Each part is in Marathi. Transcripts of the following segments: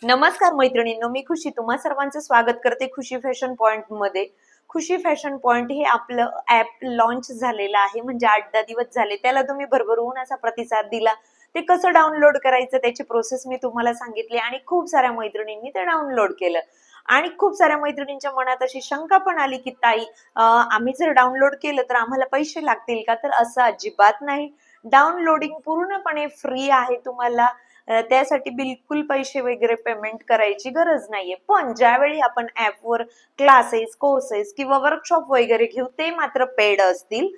नमस्कार मैत्रिणींनो, मी खुशी तुम्हा सर्वांचं स्वागत करते खुशी फॅशन पॉइंट मध्ये। खुशी फॅशन पॉइंट हे आपलं ऍप लॉन्च झालेलं आहे, म्हणजे 8-10 दिवस झाले। त्याला तुम्ही भरभरून असा प्रतिसाद दिला। ते कसं डाउनलोड करायचं त्याची प्रोसेस मी तुम्हाला सांगितली आणि खूप साऱ्या मैत्रिणींनी ते डाउनलोड केलं। आणि खूप साऱ्या मैत्रिणींच्या मनात अशी शंका पण आली की ताई, आम्ही जर डाउनलोड केलं तर आम्हाला पैसे लागतील का? तर असं अजिबात नाही। डाउनलोडिंग पूर्णपणे फ्री आहे। तुम्हाला त्यासाठी बिलकुल पैसे वगैरे पेमेंट करायची गरज नाहीये। पण ज्यावेळी आपण ऍपवर क्लासेस, कोर्सेस किंवा वर्कशॉप वगैरे घेऊ ते मात्र पेड असतील,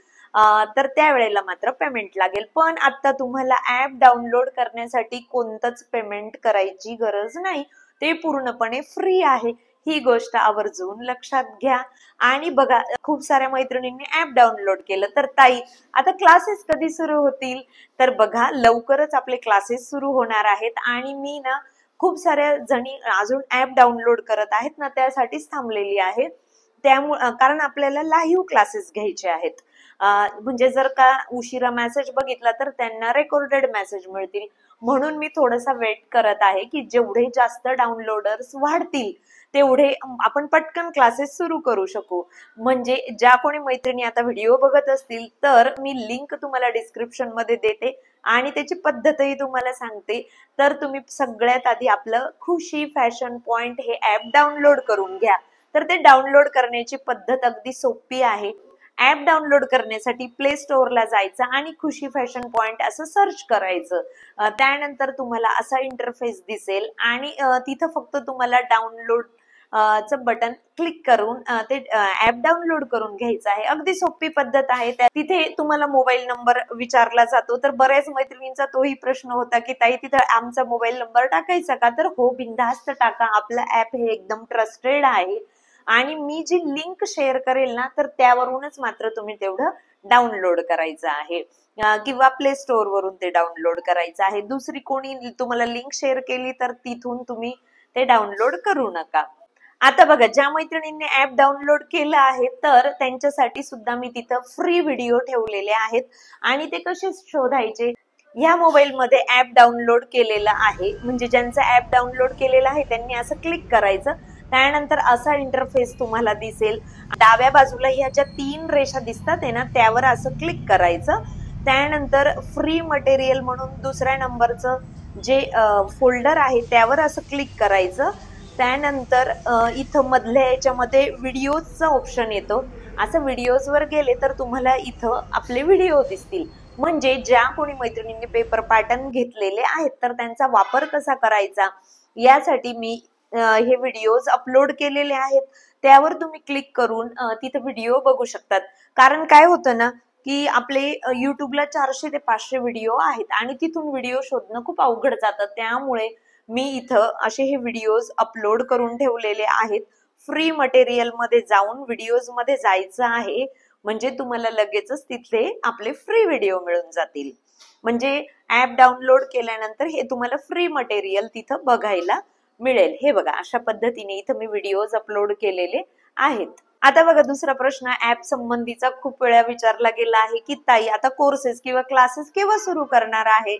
तर त्यावेळेला मात्र पेमेंट लागेल। पण आता तुम्हाला ऍप डाउनलोड करण्यासाठी कोणतंच पेमेंट करायची गरज नाही, ते पूर्णपणे फ्री आहे। ही गोष्ट आवर्जून लक्षात घ्या। आणि बघा, खूप साऱ्या मैत्रिणींनी ऍप डाउनलोड केलं, तर ताई आता क्लासेस कधी सुरू होतील? तर बघा, लवकरच आपले क्लासेस सुरू होणार आहेत। आणि मी ना खूप साऱ्या जणी अजून ऍप डाउनलोड करत आहेत ना, त्यासाठीच थांबलेली आहे। त्यामुळे कारण आपल्याला लाईव्ह क्लासेस घ्यायचे आहेत। म्हणजे जर का उशिरा मेसेज बघितला तर त्यांना रेकॉर्डेड मेसेज मिळतील, म्हणून मी थोडासा वेट करत आहे की जेवढे जास्त डाउनलोडर्स वाढतील तेवढे आपण पटकन क्लासेस सुरू करू शकू। म्हणजे ज्या कोणी मैत्रिणी आता व्हिडिओ बघत असतील तर मी लिंक तुम्हाला डिस्क्रिप्शन मध्ये देते आणि त्याची पद्धतही तुम्हाला सांगते। तर तुम्ही सगळ्यात आधी आपलं खुशी फॅशन पॉइंट हे ऍप डाउनलोड करून घ्या। तर ते डाउनलोड करण्याची पद्धत अगदी सोपी आहे। ऍप डाउनलोड करण्यासाठी प्ले स्टोअरला जायचं आणि खुशी फॅशन पॉइंट असं सर्च करायचं। त्यानंतर तुम्हाला असा इंटरफेस दिसेल आणि तिथं फक्त तुम्हाला डाउनलोड च बटन क्लिक करून ते ऍप डाउनलोड करून घ्यायचं आहे। अगदी सोपी पद्धत आहे। तिथे तुम्हाला मोबाईल नंबर विचारला जातो, तर बऱ्याच मैत्रिणींचा तोही प्रश्न होता की ताई तिथे आमचा मोबाईल नंबर टाकायचा का? तर हो, बिनधास्त टाका। आपलं ऍप हे एकदम ट्रस्टेड आहे आणि मी जी लिंक शेअर करेल ना, तर त्यावरूनच मात्र तुम्ही तेवढं डाउनलोड करायचं आहे किंवा प्ले स्टोअर वरून ते डाउनलोड करायचं आहे। दुसरी कोणी तुम्हाला लिंक शेअर केली तर तिथून तुम्ही ते डाउनलोड करू नका। आता बघा, ज्या मैत्रिणींनी ऍप डाउनलोड केलं आहे तर त्यांच्यासाठी सुद्धा मी तिथं फ्री व्हिडिओ ठेवलेले आहेत। आणि ते कसे शोधायचे? ह्या मोबाईल मध्ये ऍप डाउनलोड केलेलं आहे, म्हणजे ज्यांचं ऍप डाउनलोड केलेलं आहे त्यांनी असं क्लिक करायचं। त्यानंतर असा इंटरफेस तुम्हाला दिसेल। डाव्या बाजूला ह्या ज्या 3 रेषा दिसतात आहे ना, त्यावर असं क्लिक करायचं। त्यानंतर फ्री मटेरियल म्हणून दुसऱ्या नंबरचं जे फोल्डर आहे त्यावर असं क्लिक करायचं। त्यानंतर इथं मधल्या याच्यामध्ये व्हिडिओजचा ऑप्शन येतो। असं व्हिडिओज वर गेले तर तुम्हाला इथं आपले व्हिडिओ दिसतील। म्हणजे ज्या कोणी मैत्रिणींनी पेपर पॅटर्न घेतलेले आहेत तर त्यांचा वापर कसा करायचा यासाठी मी हे व्हिडिओज अपलोड केलेले आहेत। त्यावर तुम्ही क्लिक करून तिथे व्हिडिओ बघू शकतात। कारण काय होतं ना की आपले युट्यूबला 400 ते 500 व्हिडिओ आहेत आणि तिथून व्हिडिओ शोधणं खूप अवघड जातं। त्यामुळे मी इथं असे हे व्हिडिओज अपलोड करून ठेवलेले आहेत। फ्री मटेरियल मध्ये जाऊन व्हिडिओज मध्ये जायचं आहे, म्हणजे तुम्हाला लगेचच तिथले आपले फ्री व्हिडिओ मिळून जातील। म्हणजे ऍप डाउनलोड केल्यानंतर हे तुम्हाला फ्री मटेरियल तिथं बघायला मिळेल। हे बघा, अशा पद्धतीने इथं मी व्हिडिओज अपलोड केलेले आहेत। आता बघा, दुसरा प्रश्न ऍप संबंधीचा खूप वेळा विचारला गेला आहे की ताई आता कोर्सेस किंवा क्लासेस केव्हा सुरू करणार आहे?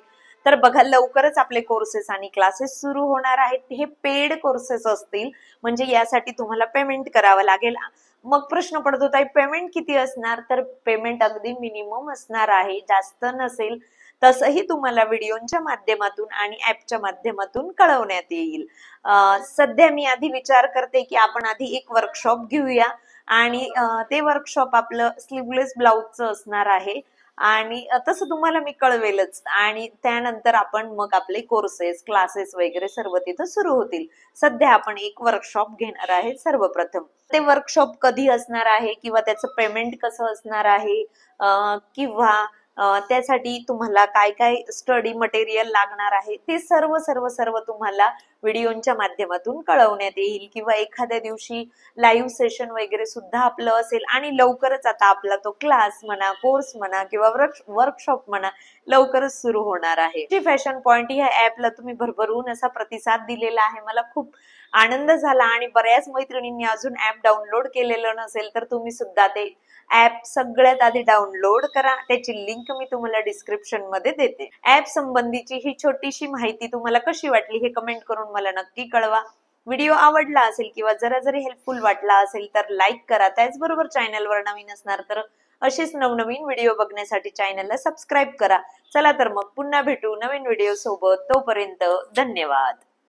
तर बघा, लवकरच आपले कोर्सेस आणि क्लासेस सुरू होणार आहेत। हे पेड कोर्सेस असतील, म्हणजे यासाठी तुम्हाला पेमेंट करावं लागेल। मग प्रश्न पडतो ताई पेमेंट किती असणार? तर पेमेंट अगदी मिनिमम असणार आहे, जास्त नसेल। तसंही तुम्हाला व्हिडिओच्या माध्यमातून आणि ऍपच्या माध्यमातून कळवण्यात येईल। सध्या मी आधी विचार करते की आपण आधी एक वर्कशॉप घेऊया आणि ते वर्कशॉप आपलं स्लीवलेस ब्लाउजचं असणार आहे आणि तसं तुम्हाला मी कळवेलच। आणि त्यानंतर आपण मग आपले कोर्सेस, क्लासेस वगैरे सर्व तिथं सुरू होतील। सध्या आपण एक वर्कशॉप घेणार आहे सर्वप्रथम। ते वर्कशॉप कधी असणार आहे किंवा त्याचं पेमेंट कसं असणार आहे किंवा त्यासाठी तुम्हाला काय काय स्टडी मटेरियल लागणार आहे ते सर्व सर्व सर्व तुम्हाला व्हिडिओच्या माध्यमातून कळवण्यात येईल। किंवा एखाद्या दिवशी लाईव्ह सेशन वगैरे सुद्धा आपलं असेल आणि लवकरच आता आपला तो क्लास म्हणा, कोर्स म्हणा किंवा वर्कशॉप म्हणा लवकरच सुरू होणार आहे। फॅशन पॉइंट ह्या ऍपला तुम्ही भरभरून असा प्रतिसाद दिलेला आहे, मला खूप आनंद झाला। आणि बऱ्याच मैत्रिणींनी अजून ऍप डाउनलोड केलेलं नसेल तर तुम्ही सुद्धा ते ऍप सगळ्यात आधी डाउनलोड करा, त्याची लिंक लिंक मी तुम्हाला डिस्क्रिप्शन मध्ये देते. ऍप संबंधीची ही छोटीशी माहिती तुम्हाला कशी वाटली हे कमेंट करून मला नक्की कळवा. व्हिडिओ आवडला असेल किंवा जरा जरी हेल्पफुल वाटला असेल तर लाईक करा. त्याचबरोबर चॅनलवर नवीन असणार तर असेच नवनवीन व्हिडिओ बघण्यासाठी चॅनलला सबस्क्राईब करा. चला तर मग पुन्हा भेटू नवीन व्हिडिओ सोबत. तोपर्यंत धन्यवाद.